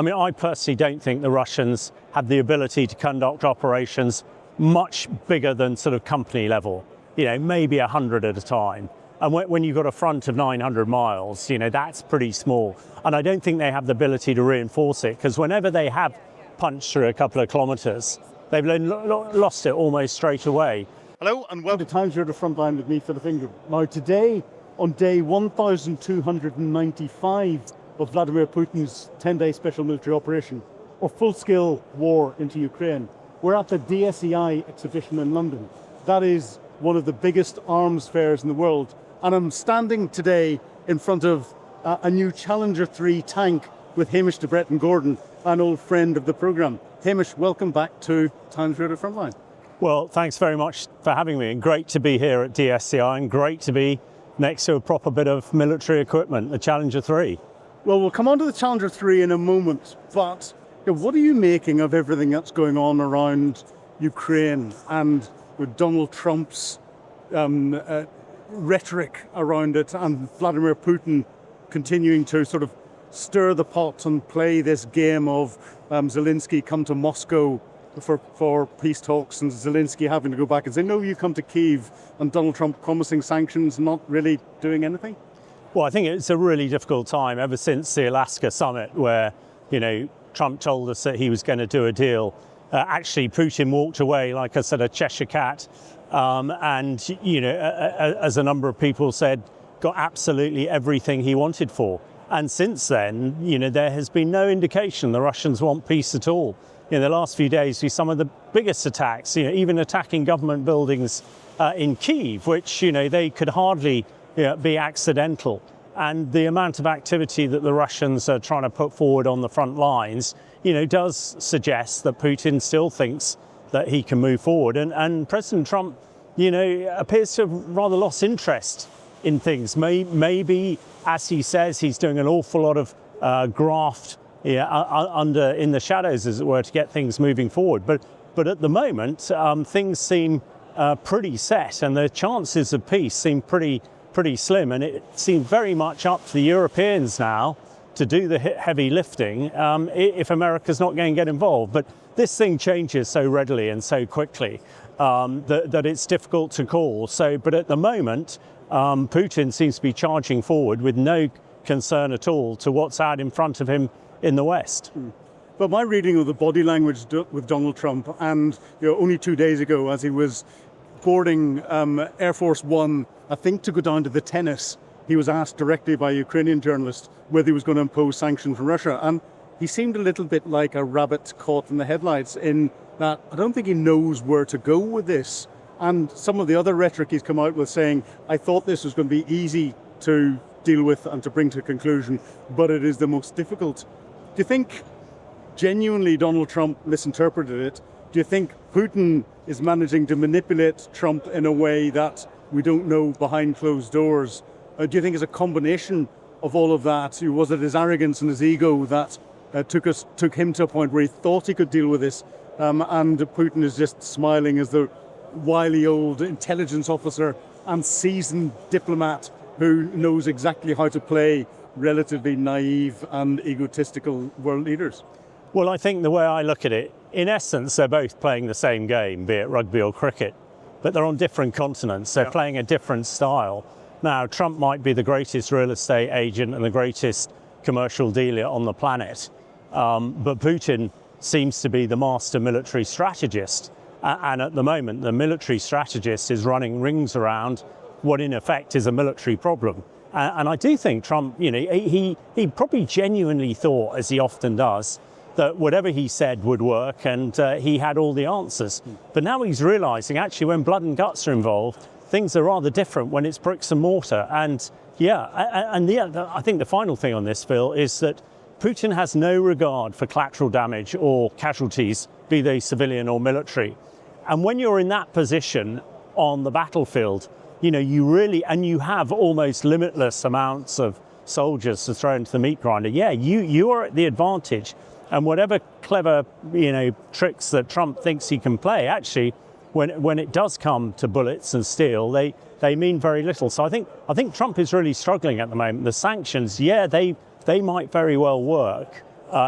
I mean, I personally don't think the Russians have the ability to conduct operations much bigger than sort of company level, maybe 100 at a time. And when you've got a front of 900 miles, that's pretty small. And I don't think they have the ability to reinforce it, because whenever they have punched through a couple of kilometres, they've lost it almost straight away. Hello and welcome to Times You're at the Frontline with me, Philip Ingram. Now today, on day 1,295 of Vladimir Putin's 10-day special military operation, or full-scale war into Ukraine, we're at the DSEI exhibition in London. That is one of the biggest arms fairs in the world. And I'm standing today in front of a new Challenger 3 tank with Hamish de Bretton-Gordon, an old friend of the programme. Hamish, welcome back to Times You're at the Frontline. Well, thanks very much for having me, and great to be here at DSEI, and great to be next to a proper bit of military equipment, the Challenger 3. Well, we'll come on to the Challenger 3 in a moment, but what are you making of everything that's going on around Ukraine and with Donald Trump's rhetoric around it, and Vladimir Putin continuing to sort of stir the pot and play this game of Zelensky come to Moscow for peace talks, and Zelensky having to go back and say, no, you come to Kyiv, and Donald Trump promising sanctions, not really doing anything? Well, I think it's a really difficult time ever since the Alaska summit where, Trump told us that he was going to do a deal. Actually, Putin walked away, like I said, a Cheshire cat. And, as a number of people said, got absolutely everything he wanted for. And since then, there has been no indication the Russians want peace at all. In the last few days, we some of the biggest attacks, even attacking government buildings in Kyiv, which, they could hardly be accidental. And the amount of activity that the Russians are trying to put forward on the front lines, does suggest that Putin still thinks that he can move forward. And President Trump, appears to have rather lost interest in things. Maybe, as he says, he's doing an awful lot of graft in the shadows, as it were, to get things moving forward. But at the moment, things seem pretty set, and the chances of peace seem pretty slim. And it seems very much up to the Europeans now to do the heavy lifting if America's not going to get involved. But this thing changes so readily and so quickly that it's difficult to call. But at the moment, Putin seems to be charging forward with no concern at all to what's out in front of him in the West. But my reading of the body language with Donald Trump, and only 2 days ago as he was boarding Air Force One, I think to go down to the tennis, he was asked directly by a Ukrainian journalist whether he was going to impose sanctions from Russia. And he seemed a little bit like a rabbit caught in the headlights, in that I don't think he knows where to go with this. And some of the other rhetoric he's come out with saying, I thought this was going to be easy to deal with and to bring to a conclusion, but it is the most difficult. Do you think genuinely Donald Trump misinterpreted it? Do you think Putin is managing to manipulate Trump in a way that we don't know behind closed doors? Do you think it's a combination of all of that? Was it his arrogance and his ego that took him to a point where he thought he could deal with this, and Putin is just smiling as the wily old intelligence officer and seasoned diplomat who knows exactly how to play relatively naive and egotistical world leaders? Well, I think the way I look at it, in essence, they're both playing the same game, be it rugby or cricket, but they're on different continents. They're playing a different style. Now, Trump might be the greatest real estate agent and the greatest commercial dealer on the planet, but Putin seems to be the master military strategist. And at the moment, the military strategist is running rings around what in effect is a military problem. And I do think Trump, he probably genuinely thought, as he often does, that whatever he said would work, and he had all the answers. But now he's realizing, actually, when blood and guts are involved, things are rather different when it's bricks and mortar. And I think the final thing on this, Phil, is that Putin has no regard for collateral damage or casualties, be they civilian or military. And when you're in that position on the battlefield, you have almost limitless amounts of soldiers to throw into the meat grinder. Yeah, you are at the advantage. And whatever clever, tricks that Trump thinks he can play, actually, when it does come to bullets and steel, they mean very little. So I think Trump is really struggling at the moment. The sanctions, they might very well work,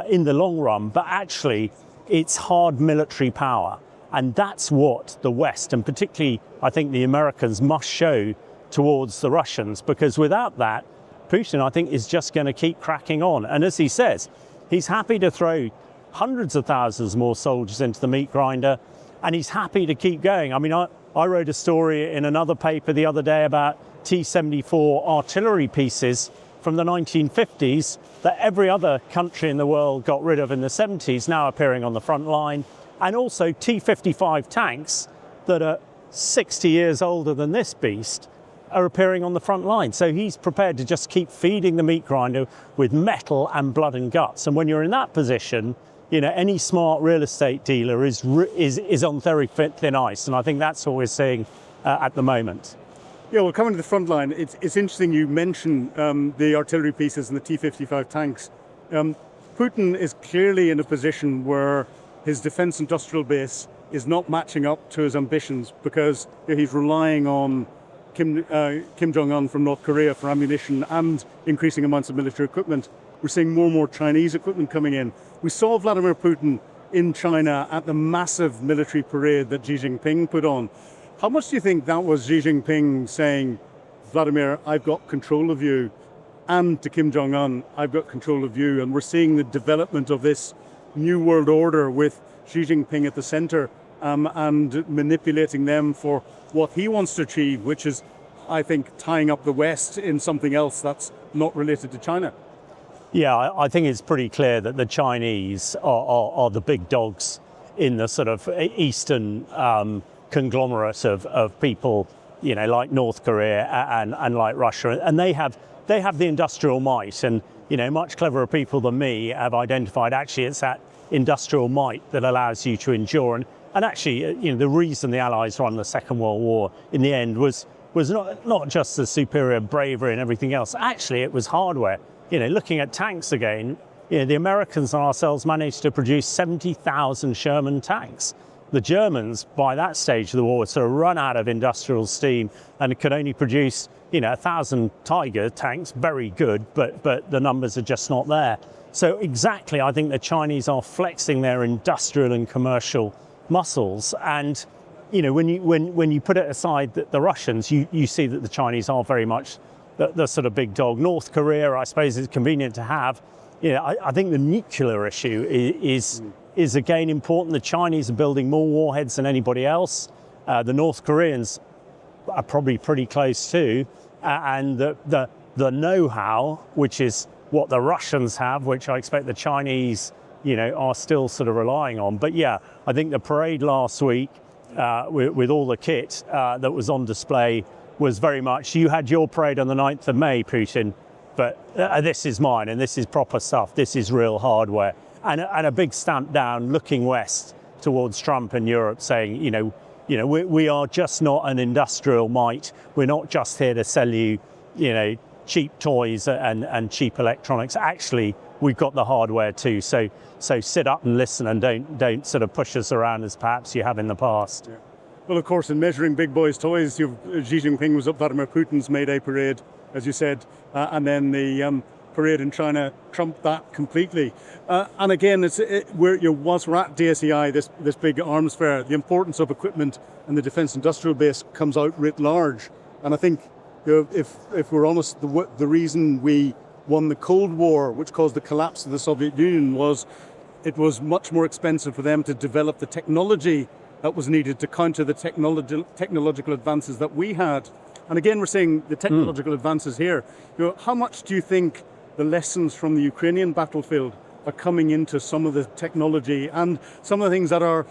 in the long run, but actually it's hard military power. And that's what the West, and particularly I think the Americans, must show towards the Russians, because without that, Putin, I think, is just going to keep cracking on. And as he says, he's happy to throw hundreds of thousands more soldiers into the meat grinder, and he's happy to keep going. I mean, I wrote a story in another paper the other day about T-74 artillery pieces from the 1950s that every other country in the world got rid of in the 70s, now appearing on the front line, and also T-55 tanks that are 60 years older than this beast are appearing on the front line. So he's prepared to just keep feeding the meat grinder with metal and blood and guts. And when you're in that position, you know, any smart real estate dealer is on very thin ice. And I think that's what we're seeing at the moment. Yeah, well, coming to the front line, it's interesting you mention the artillery pieces and the T-55 tanks. Putin is clearly in a position where his defense industrial base is not matching up to his ambitions, because he's relying on Kim Jong-un from North Korea for ammunition and increasing amounts of military equipment. We're seeing more and more Chinese equipment coming in. We saw Vladimir Putin in China at the massive military parade that Xi Jinping put on. How much do you think that was Xi Jinping saying, Vladimir, I've got control of you, and to Kim Jong-un, I've got control of you? And we're seeing the development of this new world order with Xi Jinping at the center, and manipulating them for what he wants to achieve, which is, I think, tying up the West in something else that's not related to China. Yeah, I think it's pretty clear that the Chinese are the big dogs in the sort of eastern conglomerate of people, you know, like North Korea and like Russia, and they have the industrial might, and you know, much cleverer people than me have identified actually it's that industrial might that allows you to endure. And actually, you know, the reason the Allies won the Second World War in the end was not just the superior bravery and everything else. Actually, it was hardware. You know, looking at tanks again, you know, the Americans and ourselves managed to produce 70,000 Sherman tanks. The Germans, by that stage of the war, sort of run out of industrial steam and could only produce, you know, 1,000 Tiger tanks, very good, but the numbers are just not there. So exactly, I think the Chinese are flexing their industrial and commercial muscles. And, you know, when you put it aside the Russians, you see that the Chinese are very much the sort of big dog. North Korea, I suppose, is convenient to have. You know, I think the nuclear issue is again important. The Chinese are building more warheads than anybody else. The North Koreans are probably pretty close too. And the know-how, which is what the Russians have, which I expect the Chinese, you know, are still sort of relying on. But yeah, I think the parade last week with all the kit that was on display was very much, you had your parade on the 9th of May, Putin, but this is mine, and this is proper stuff, this is real hardware. And a big stamp down looking west towards Trump and Europe, saying, you know, we are just not an industrial might. We're not just here to sell you, you know, cheap toys and cheap electronics. Actually, we've got the hardware too. So sit up and listen, and don't sort of push us around as perhaps you have in the past. Yeah. Well, of course, in measuring big boys' toys, Xi Jinping was up Vladimir Putin's May Day parade, as you said, and then the parade in China trumped that completely. And again, we're at DSEI, this big arms fair. The importance of equipment and the defence industrial base comes out writ large. And I think, you know, if we're honest, the reason we won the Cold War, which caused the collapse of the Soviet Union, was it was much more expensive for them to develop the technology that was needed to counter the technological advances that we had. And again, we're seeing the technological advances here. You know, how much do you think the lessons from the Ukrainian battlefield are coming into some of the technology and some of the things that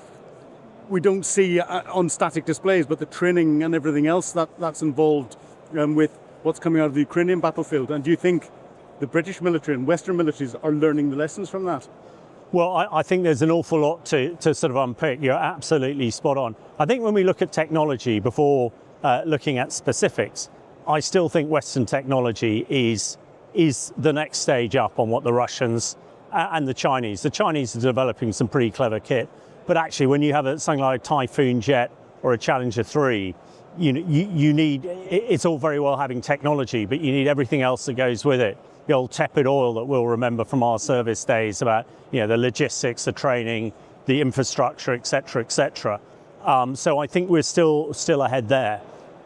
we don't see on static displays, but the training and everything else that's involved with what's coming out of the Ukrainian battlefield? And do you think the British military and Western militaries are learning the lessons from that? Well, I think there's an awful lot to sort of unpick. You're absolutely spot on. I think when we look at technology before looking at specifics, I still think Western technology is the next stage up on what the Russians and the Chinese are developing some pretty clever kit. But actually, when you have something like a Typhoon jet or a Challenger 3, you need, it's all very well having technology, but you need everything else that goes with it. the old tepid oil that we'll remember from our service days about, the logistics, the training, the infrastructure, etc., etc. So I think we're still ahead there.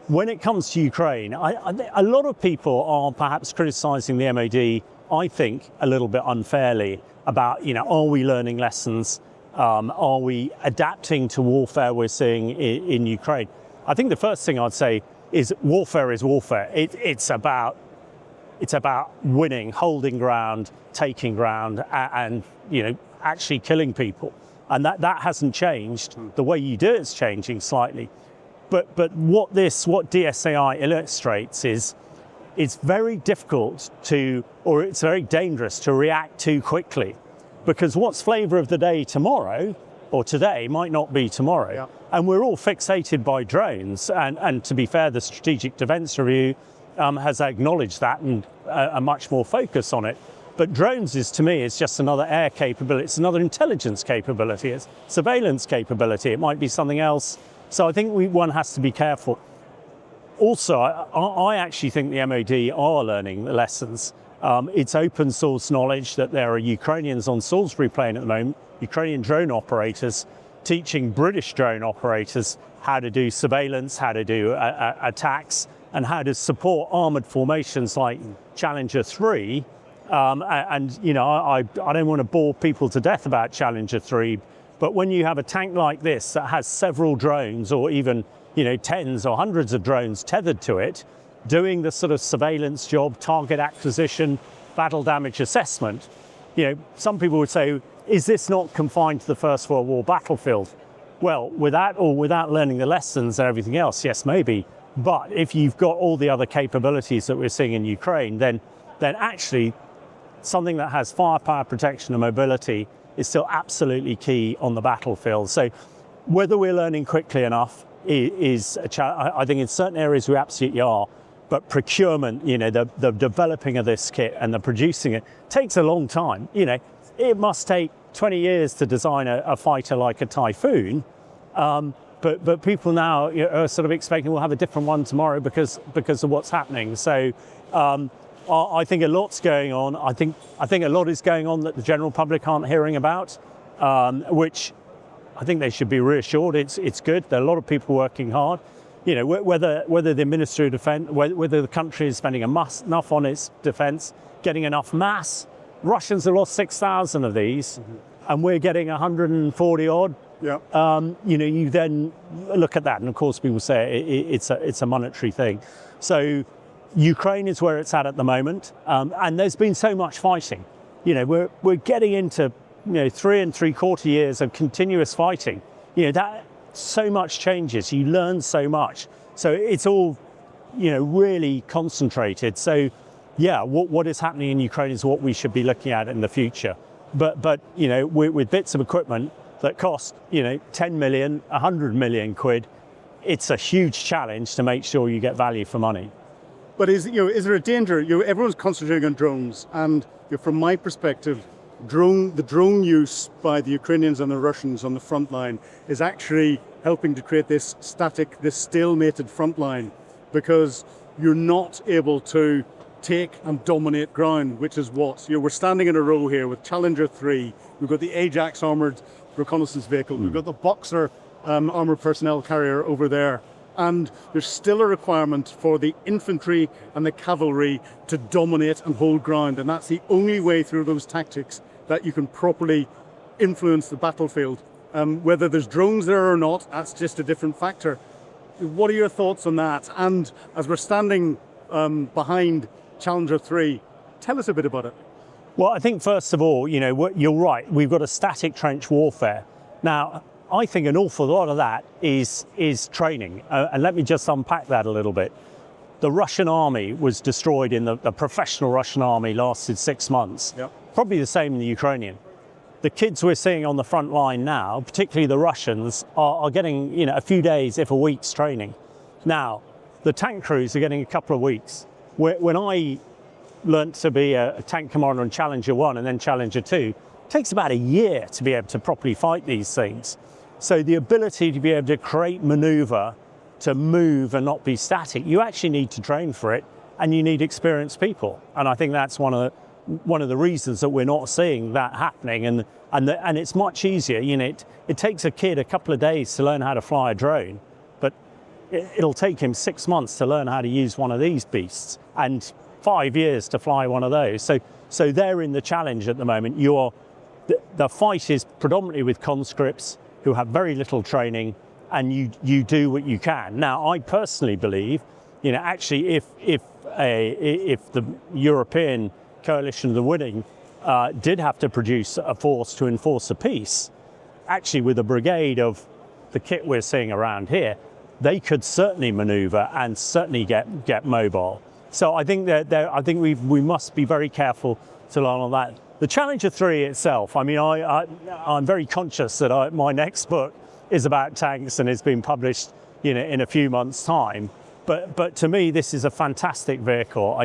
When it comes to Ukraine, a lot of people are perhaps criticising the MOD, I think, a little bit unfairly about, are we learning lessons? Are we adapting to warfare we're seeing in Ukraine? I think the first thing I'd say is warfare is warfare. It's about winning, holding ground, taking ground, and actually killing people. And that hasn't changed. The way you do it's changing slightly. But what DSAI illustrates is it's very difficult it's very dangerous to react too quickly, because what's flavour of the day tomorrow or today might not be tomorrow. Yeah. And we're all fixated by drones. And to be fair, the Strategic Defence Review has acknowledged that and a much more focus on it. But drones is, to me, is just another air capability. It's another intelligence capability. It's surveillance capability. It might be something else. So I think one has to be careful. Also, I actually think the MOD are learning the lessons. It's open source knowledge that there are Ukrainians on Salisbury Plain at the moment, Ukrainian drone operators, teaching British drone operators how to do surveillance, how to do attacks, and how to support armoured formations like Challenger 3. I don't want to bore people to death about Challenger 3, but when you have a tank like this that has several drones, or even tens or hundreds of drones tethered to it, doing the sort of surveillance job, target acquisition, battle damage assessment, some people would say, is this not confined to the First World War battlefield? Well, without learning the lessons and everything else, yes, maybe. But if you've got all the other capabilities that we're seeing in Ukraine, then actually something that has firepower, protection and mobility is still absolutely key on the battlefield. So whether we're learning quickly enough is a challenge. I think in certain areas we absolutely are, but procurement, the developing of this kit and the producing it takes a long time. It must take 20 years to design a fighter like a Typhoon, but people now are sort of expecting we'll have a different one tomorrow because of what's happening. So I think a lot's going on. I think a lot is going on that the general public aren't hearing about, which I think they should be reassured. It's good. There are a lot of people working hard. Whether the Ministry of Defence, whether the country is spending enough on its defence, getting enough mass. Russians have lost 6,000 of these, and we're getting 140 odd. Yeah. You then look at that, and of course people say it's a monetary thing. So Ukraine is where it's at the moment, and there's been so much fighting. We're getting into 3 3/4 years of continuous fighting. That so much changes. You learn so much. So it's all really concentrated. So yeah, what is happening in Ukraine is what we should be looking at in the future. But with bits of equipment that cost 10 million, 100 million quid, it's a huge challenge to make sure you get value for money. But is there a danger? Everyone's concentrating on drones, and from my perspective, the drone use by the Ukrainians and the Russians on the front line is actually helping to create this stalemated front line, because you're not able to take and dominate ground, which is what we're standing in a row here with Challenger 3. We've got the Ajax armored reconnaissance vehicle. We've got the Boxer armored personnel carrier over there. And there's still a requirement for the infantry and the cavalry to dominate and hold ground. And that's the only way through those tactics that you can properly influence the battlefield. Whether there's drones there or not, that's just a different factor. What are your thoughts on that? And as we're standing behind Challenger 3, tell us a bit about it. Well, I think first of all, you're right. We've got a static trench warfare. Now, I think an awful lot of that is training. And let me just unpack that a little bit. The Russian army was destroyed the professional Russian army lasted 6 months. Yep. Probably the same in the Ukrainian. The kids we're seeing on the front line now, particularly the Russians, are getting a few days, if a week's training. Now, the tank crews are getting a couple of weeks. When I learnt to be a tank commander on Challenger 1 and then Challenger 2, it takes about a year to be able to properly fight these things. So the ability to be able to create manoeuvre, to move and not be static, you actually need to train for it. and you need experienced people. And I think that's one of the reasons that we're not seeing that happening. And it's much easier. It takes a kid a couple of days to learn how to fly a drone, but it'll take him 6 months to learn how to use one of these beasts, and 5 years to fly one of those. So they're in the challenge at the moment. The fight is predominantly with conscripts who have very little training, and you do what you can. Now, I personally believe, actually, if the European coalition of the winning did have to produce a force to enforce a peace, actually with a brigade of the kit we're seeing around here, they could certainly manoeuvre and certainly get mobile. So I think we must be very careful to learn on that. The Challenger 3 itself, I mean, I'm very conscious that my next book is about tanks and it's been published in a few months' time. But to me, this is a fantastic vehicle.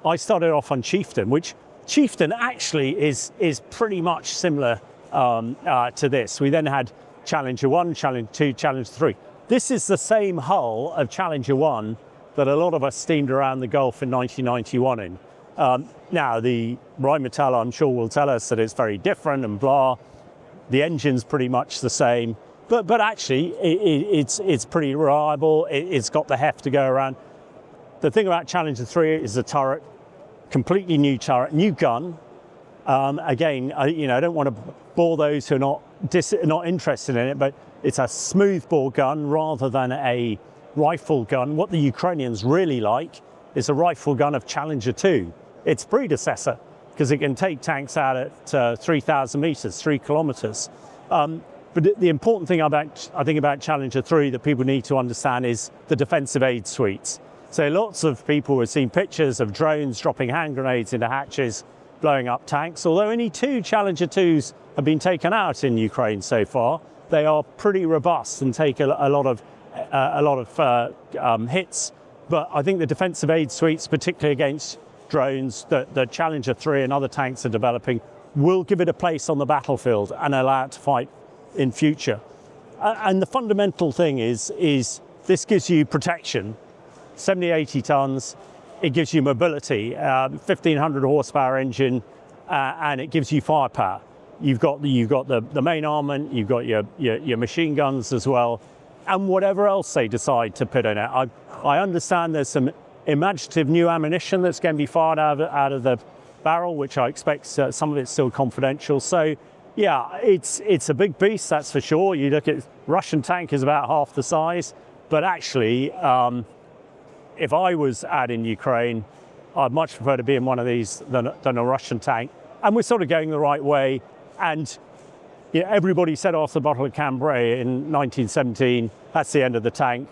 I started off on Chieftain, which Chieftain actually is pretty much similar to this. We then had Challenger 1, Challenger 2, Challenger 3. This is the same hull of Challenger 1 that a lot of us steamed around the Gulf in 1991 in. Now, the Rheinmetall, I'm sure, will tell us that it's very different and blah. The engine's pretty much the same, but actually it's pretty reliable. It's got the heft to go around. The thing about Challenger 3 is the turret, completely new turret, new gun. Again, I don't want to bore those who are not interested in it, but it's a smoothbore gun rather than a rifle gun. What the Ukrainians really like is a rifle gun of Challenger 2, its predecessor, because it can take tanks out at 3,000 meters, 3 kilometers. But the important thing I think about Challenger 3 that people need to understand is the defensive aid suites. So lots of people have seen pictures of drones dropping hand grenades into hatches, blowing up tanks. Although only 2 Challenger 2s have been taken out in Ukraine so far, they are pretty robust and take a lot of hits. But I think the defensive aid suites, particularly against drones, the Challenger 3 and other tanks are developing, will give it a place on the battlefield and allow it to fight in future. And the fundamental thing is this gives you protection, 70, 80 tons. It gives you mobility, 1,500 horsepower engine, and it gives you firepower. You've got the main armament, you've got your machine guns as well, and whatever else they decide to put in it. I understand there's some imaginative new ammunition that's going to be fired out of the barrel, which I expect some of it's still confidential. So yeah, it's a big beast, that's for sure. You look at Russian tank is about half the size, but actually, if I was out in Ukraine, I'd much prefer to be in one of these than a Russian tank. And we're sort of going the right way. And everybody said off the bottle of Cambrai in 1917, that's the end of the tank.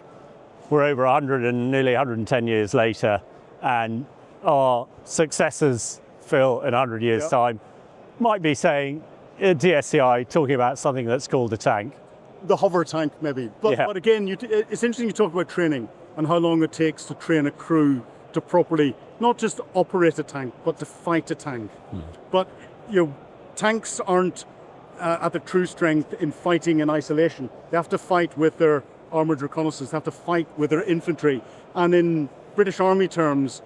We're over 100 and nearly 110 years later, and our successors, Phil, in 100 years' time, might be saying, DSCI, talking about something that's called a tank. The hover tank, maybe. But again, it's interesting you talk about training and how long it takes to train a crew to properly, not just operate a tank, but to fight a tank. But tanks aren't at the true strength in fighting in isolation. They have to fight with their armoured reconnaissance, they have to fight with their infantry. And in British Army terms,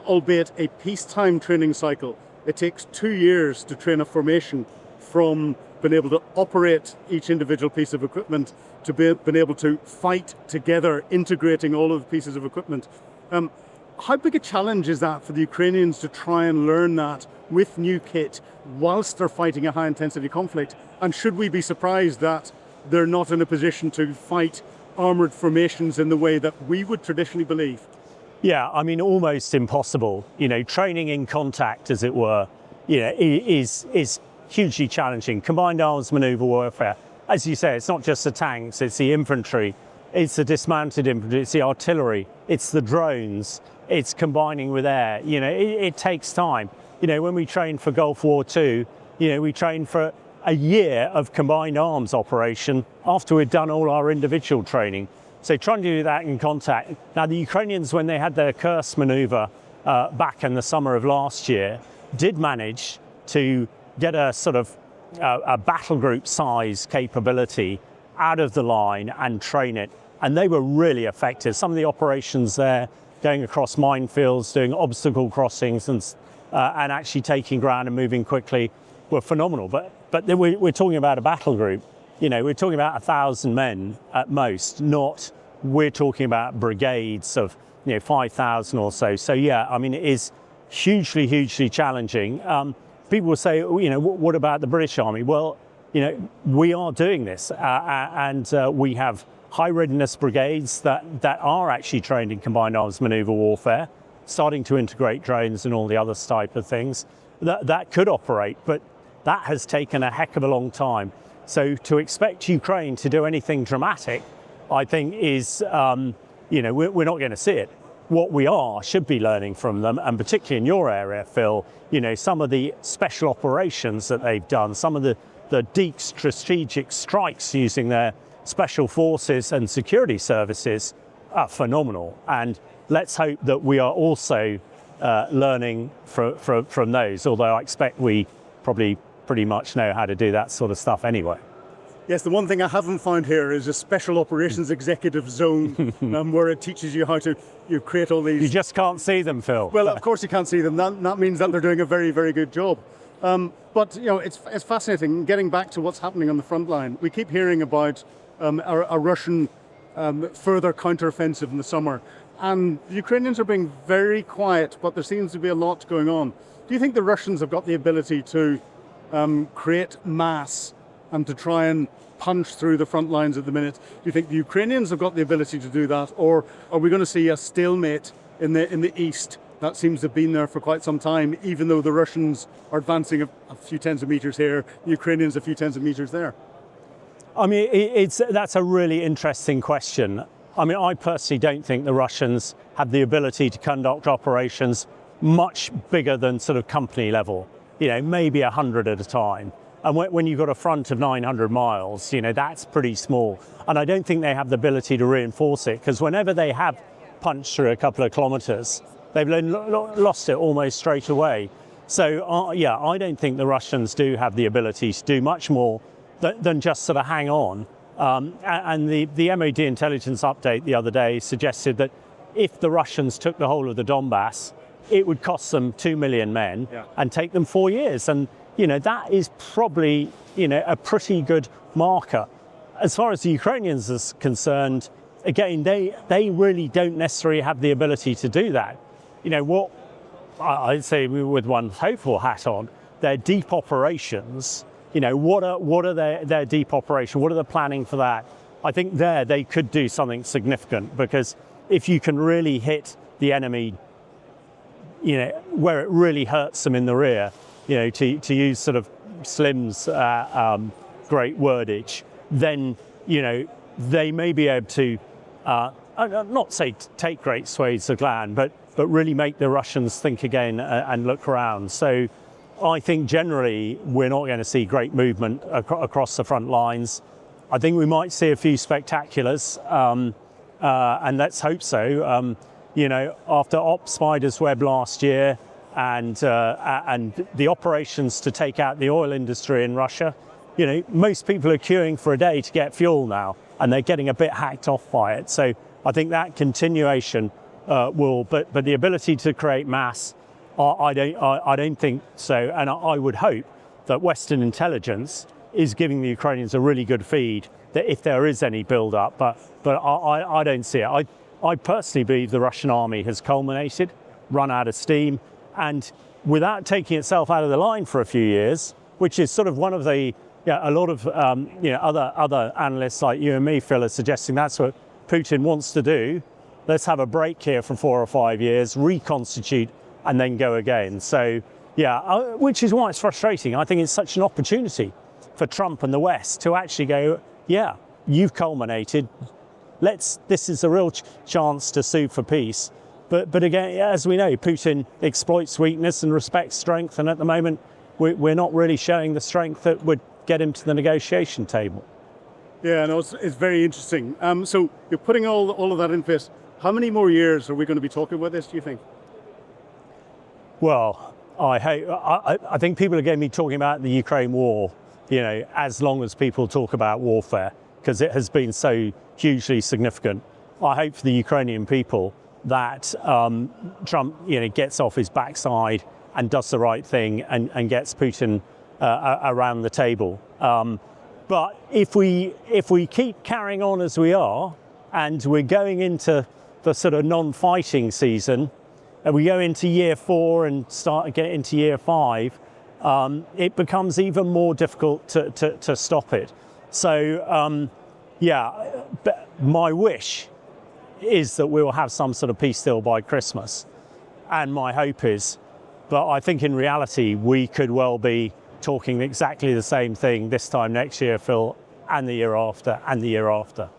albeit a peacetime training cycle, it takes 2 years to train a formation from being able to operate each individual piece of equipment to being able to fight together, integrating all of the pieces of equipment. How big a challenge is that for the Ukrainians to try and learn that with new kit whilst they're fighting a high intensity conflict? And should we be surprised that they're not in a position to fight armoured formations in the way that we would traditionally believe? Yeah, I mean, almost impossible. Training in contact, as it were, is hugely challenging. Combined arms manoeuvre warfare, as you say, it's not just the tanks, it's the infantry, it's the dismounted infantry, it's the artillery, it's the drones, it's combining with air. It takes time. When we trained for Gulf War II, we trained for a year of combined arms operation after we'd done all our individual training. So trying to do that in contact. Now, the Ukrainians, when they had their Kursk maneuver back in the summer of last year, did manage to get a sort of a battle group size capability out of the line and train it. And they were really effective. Some of the operations there going across minefields, doing obstacle crossings, and actually taking ground and moving quickly were phenomenal. But then we're talking about a battle group. We're talking about 1,000 men at most, not we're talking about brigades of 5,000 or so. So yeah, I mean, it is hugely, hugely challenging. People will say, what about the British Army? Well, we are doing this, and we have high readiness brigades that are actually trained in combined arms manoeuvre warfare, starting to integrate drones and all the other type of things that could operate, but that has taken a heck of a long time. So to expect Ukraine to do anything dramatic, I think is, we're not going to see it. What we should be learning from them, and particularly in your area, Phil, some of the special operations that they've done, some of the deep strategic strikes using their special forces and security services are phenomenal. And let's hope that we are also learning from those, although I expect we probably pretty much know how to do that sort of stuff anyway. Yes, the one thing I haven't found here is a special operations executive zone where it teaches you how to create all these... You just can't see them, Phil. Well, of course you can't see them. That means that they're doing a very, very good job. But it's fascinating. Getting back to what's happening on the front line, we keep hearing about a Russian further counteroffensive in the summer. And the Ukrainians are being very quiet, but there seems to be a lot going on. Do you think the Russians have got the ability to create mass and to try and punch through the front lines at the minute? Do you think the Ukrainians have got the ability to do that, or are we going to see a stalemate in the east that seems to have been there for quite some time, even though the Russians are advancing a few tens of meters here, the Ukrainians a few tens of meters there? I mean, that's a really interesting question. I mean, I personally don't think the Russians have the ability to conduct operations much bigger than sort of company level, maybe 100 at a time. And when you've got a front of 900 miles, that's pretty small. And I don't think they have the ability to reinforce it, because whenever they have punched through a couple of kilometres, they've lost it almost straight away. So, yeah, I don't think the Russians do have the ability to do much more than just sort of hang on. And the MOD intelligence update the other day suggested that if the Russians took the whole of the Donbass, it would cost them 2 million men and take them 4 years. And that is probably, a pretty good marker. As far as the Ukrainians are concerned, again, they really don't necessarily have the ability to do that. What I'd say with one hopeful hat on, their deep operations, what are their deep operations? What are the planning for that? I think they could do something significant, because if you can really hit the enemy, where it really hurts them in the rear, to use sort of Slim's great wordage, then, they may be able to, not say take great swathes of land, but really make the Russians think again and look around. So I think generally we're not going to see great movement across the front lines. I think we might see a few spectaculars, and let's hope so. After Op Spider's Web last year, and the operations to take out the oil industry in Russia, most people are queuing for a day to get fuel now, and they're getting a bit hacked off by it. So I think that continuation will, but the ability to create mass, I don't think so. And I would hope that Western intelligence is giving the Ukrainians a really good feed that if there is any build-up, but I don't see it. I personally believe the Russian army has culminated, run out of steam, and without taking itself out of the line for a few years, which is sort of one of the, a lot of other analysts like you and me, Phil, are suggesting that's what Putin wants to do. Let's have a break here for 4 or 5 years, reconstitute, and then go again. So, which is why it's frustrating. I think it's such an opportunity for Trump and the West to actually go, you've culminated. This is a real chance to sue for peace. But again, as we know, Putin exploits weakness and respects strength, and at the moment, we're not really showing the strength that would get him to the negotiation table. Yeah, no, it's very interesting. So you're putting all of that in place. How many more years are we going to be talking about this, do you think? Well, I think people are going to be talking about the Ukraine war, as long as people talk about warfare, because it has been so hugely significant. I hope for the Ukrainian people that Trump, gets off his backside and does the right thing and gets Putin around the table. But if we keep carrying on as we are, and we're going into the sort of non-fighting season, and we go into year 4 and start to get into year 5, it becomes even more difficult to stop it. So, but my wish is that we will have some sort of peace deal by Christmas, and my hope is, but I think in reality we could well be talking exactly the same thing this time next year, Phil, and the year after, and the year after.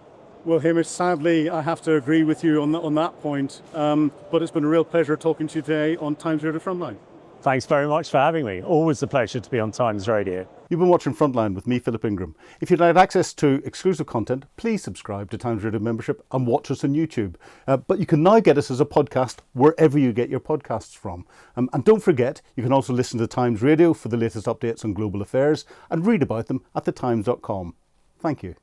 Well, Hamish, sadly, I have to agree with you on that point. But it's been a real pleasure talking to you today on Times Radio Frontline. Thanks very much for having me. Always a pleasure to be on Times Radio. You've been watching Frontline with me, Philip Ingram. If you'd like access to exclusive content, please subscribe to Times Radio membership and watch us on YouTube. But you can now get us as a podcast wherever you get your podcasts from. And don't forget, you can also listen to Times Radio for the latest updates on global affairs and read about them at thetimes.com. Thank you.